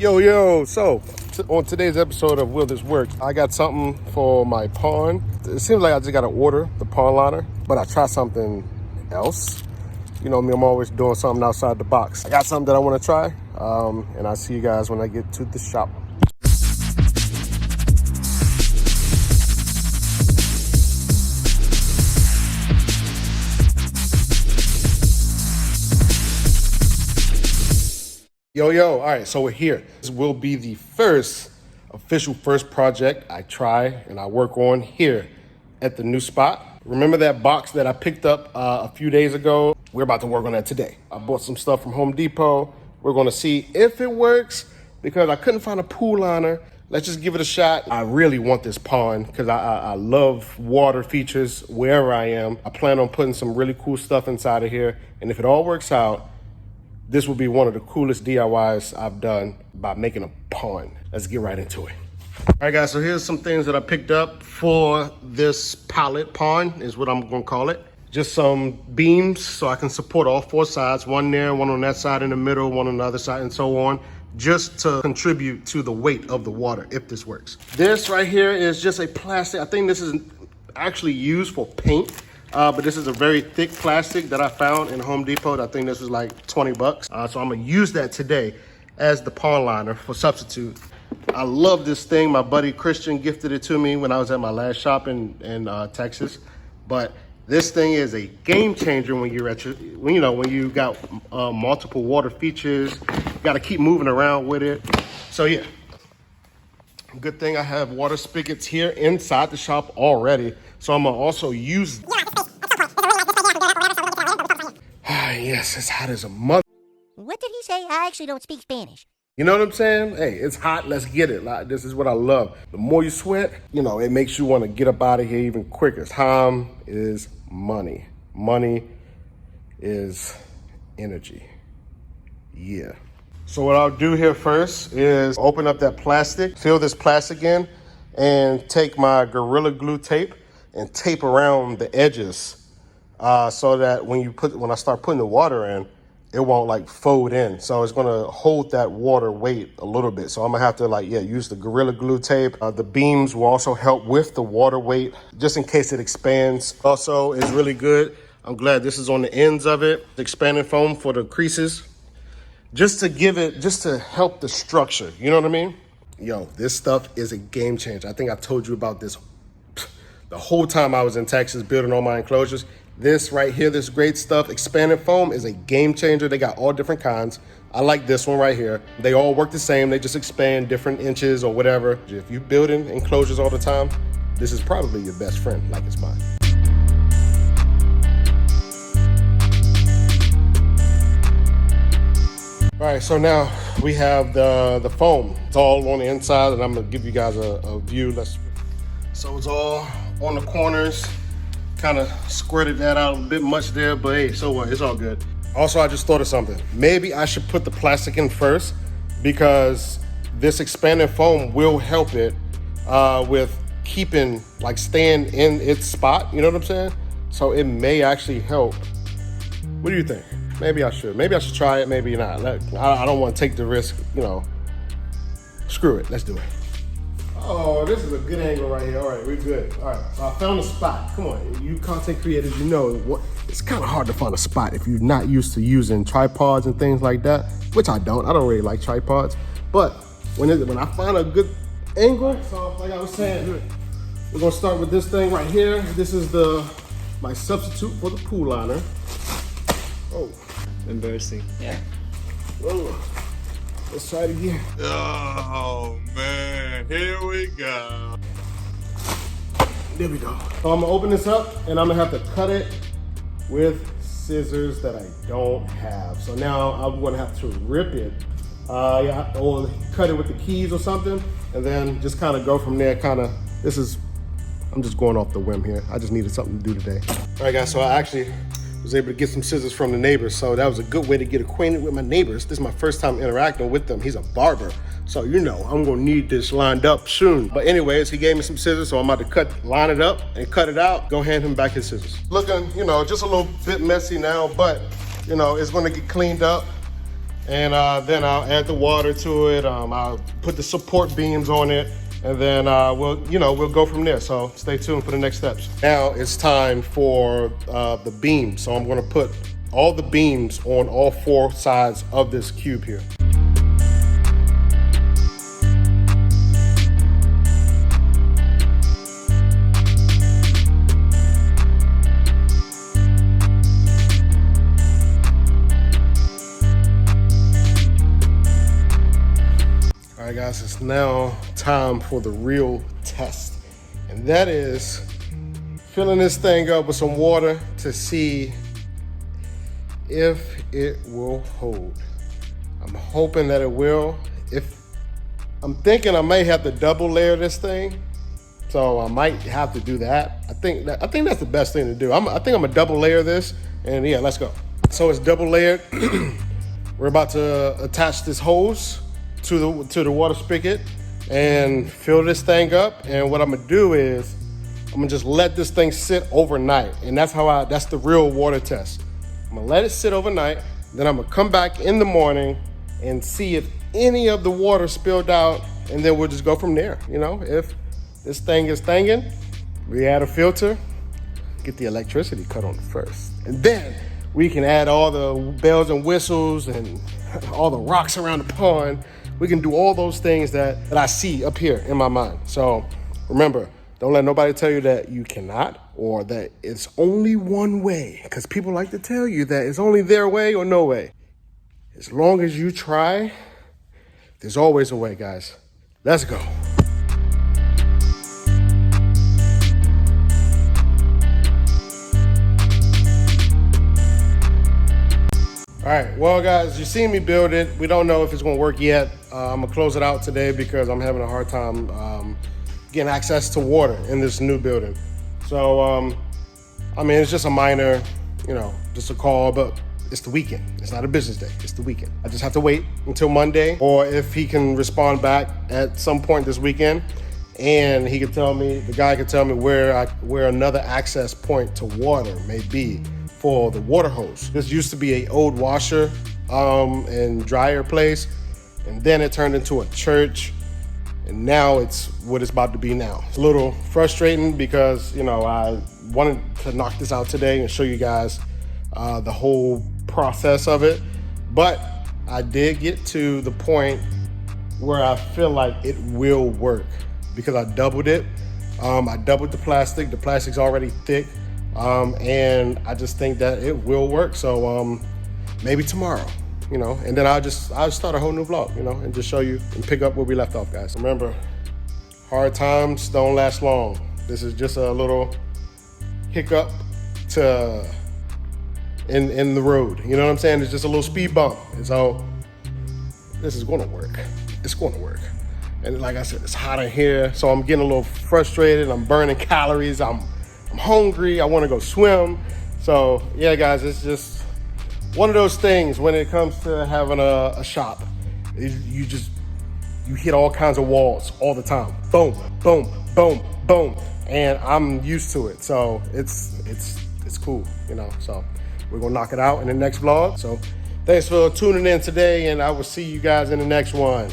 So on today's episode of Will This Work, I got something for my pond. It seems like I just got to order the pond liner, but I try something else. You know me, I'm always doing something outside the box. I got something that I want to try, and I'll see you guys when I get to the shop. All right, so we're here. This will be the official first project I try and I work on here at the new spot. Remember that box that I picked up a few days ago? We're about to work on that today. I bought some stuff from Home Depot. We're gonna see if it works because I couldn't find a pool liner. Let's just give it a shot. I really want this pond because I love water features wherever I am. I plan on putting some really cool stuff inside of here. And if it all works out, this will be one of the coolest DIYs I've done by making a pond. Let's get right into it. All right, guys, so here's some things that I picked up for this pallet pond, is what I'm gonna call it. Just some beams so I can support all four sides, one there, one on that side in the middle, one on the other side, and so on, just to contribute to the weight of the water, if this works. This right here is just a plastic. I think this is actually used for paint. But this is a very thick plastic that I found in Home Depot. I think this was like 20 bucks. So I'm gonna use that today as the pond liner for substitute. I love this thing. My buddy Christian gifted it to me when I was at my last shop in Texas. But this thing is a game changer when you're at when you got multiple water features. You gotta keep moving around with it. So yeah, good thing I have water spigots here inside the shop already. So I'm gonna also use. Yes, it's hot as a mother. What did he say? I actually don't speak Spanish. You know what I'm saying? Hey, it's hot, let's get it. Like, this is what I love. The more you sweat, it makes you want to get up out of here even quicker. Time is money. Money is energy. Yeah. So what I'll do here first is open up that plastic, fill this plastic in, and take my Gorilla Glue tape and tape around the edges so that when I start putting the water in, it won't like fold in. So it's gonna hold that water weight a little bit. So I'm gonna have to use the Gorilla Glue tape. The beams will also help with the water weight, just in case it expands. Also, it's really good. I'm glad this is on the ends of it. The expanding foam for the creases, just to help the structure. You know what I mean? This stuff is a game changer. I think I told you about this the whole time I was in Texas building all my enclosures. This right here, this great stuff, expanded foam, is a game changer. They got all different kinds. I like this one right here. They all work the same. They just expand different inches or whatever. If you're building enclosures all the time, this is probably your best friend, like it's mine. All right, so now we have the foam. It's all on the inside, and I'm gonna give you guys a view. So it's all on the corners. Kind of squirted that out a bit much there, but hey, so what? It's all good. Also, I just thought of something. Maybe I should put the plastic in first because this expanded foam will help it with staying in its spot. You know what I'm saying? So it may actually help. What do you think? Maybe I should. Maybe I should try it. Maybe not. I don't want to take the risk. Screw it. Let's do it. Oh, this is a good angle right here. All right, we're good. All right, so I found a spot. Come on, you content creators, it's kind of hard to find a spot if you're not used to using tripods and things like that, which I don't. I don't really like tripods. But when I find a good angle, so like I was saying, we're gonna start with this thing right here. This is my substitute for the pool liner. Oh, embarrassing. Yeah. Whoa. Let's try it again. Oh man, here we go. There we go. So I'm gonna open this up and I'm gonna have to cut it with scissors that I don't have. So now I'm gonna have to rip it, or cut it with the keys or something, and then just kind of go from there. I'm just going off the whim here. I just needed something to do today. All right, guys, so I actually was able to get some scissors from the neighbors. So that was a good way to get acquainted with my neighbors. This is my first time interacting with them. He's a barber. So, I'm gonna need this lined up soon. But anyways, he gave me some scissors, so I'm about to line it up and cut it out. Go hand him back his scissors. Looking, just a little bit messy now, but, it's gonna get cleaned up. And then I'll add the water to it. I'll put the support beams on it, and then we'll go from there. So stay tuned for the next steps. Now it's time for the beam. So I'm gonna put all the beams on all 4 sides of this cube here. All right, guys, it's now time for the real test. And that is filling this thing up with some water to see if it will hold. I'm hoping that it will. I'm thinking I may have to double layer this thing. So I might have to do that. I think that's the best thing to do. I think I'm gonna double layer this, and yeah, let's go. So it's double layered. We're about to attach this hose to the water spigot and fill this thing up. And what I'm gonna do is I'm gonna just let this thing sit overnight. And that's the real water test. I'm gonna let it sit overnight, then I'm gonna come back in the morning and see if any of the water spilled out, and then we'll just go from there. You know, if this thing is thangin', we add a filter, get the electricity cut on it first. And then we can add all the bells and whistles and all the rocks around the pond. We can do all those things that I see up here in my mind. So remember, don't let nobody tell you that you cannot or that it's only one way, because people like to tell you that it's only their way or no way. As long as you try, there's always a way, guys. Let's go. All right, well, guys, you seen me build it. We don't know if it's gonna work yet. I'm gonna close it out today because I'm having a hard time getting access to water in this new building. So, I mean, it's just a minor, just a call, but it's the weekend. It's not a business day, it's the weekend. I just have to wait until Monday, or if he can respond back at some point this weekend, and he could tell me, the guy could tell me where another access point to water may be for the water hose. This used to be an old washer and dryer place, and then it turned into a church, and now it's what it's about to be now. It's a little frustrating because, I wanted to knock this out today and show you guys the whole process of it, but I did get to the point where I feel like it will work because I doubled it. I doubled the plastic. The plastic's already thick. And I just think that it will work. So maybe tomorrow, and then I'll start a whole new vlog, and just show you and pick up where we left off, guys. Remember, hard times don't last long. This is just a little hiccup in the road. You know what I'm saying? It's just a little speed bump. And so this is gonna work. It's gonna work. And like I said, it's hot in here, so I'm getting a little frustrated. I'm burning calories. I'm hungry. I want to go swim. So yeah, guys, it's just one of those things when it comes to having a shop. You hit all kinds of walls all the time. Boom, boom, boom, boom. And I'm used to it. So it's cool, So we're gonna knock it out in the next vlog. So thanks for tuning in today, and I will see you guys in the next one.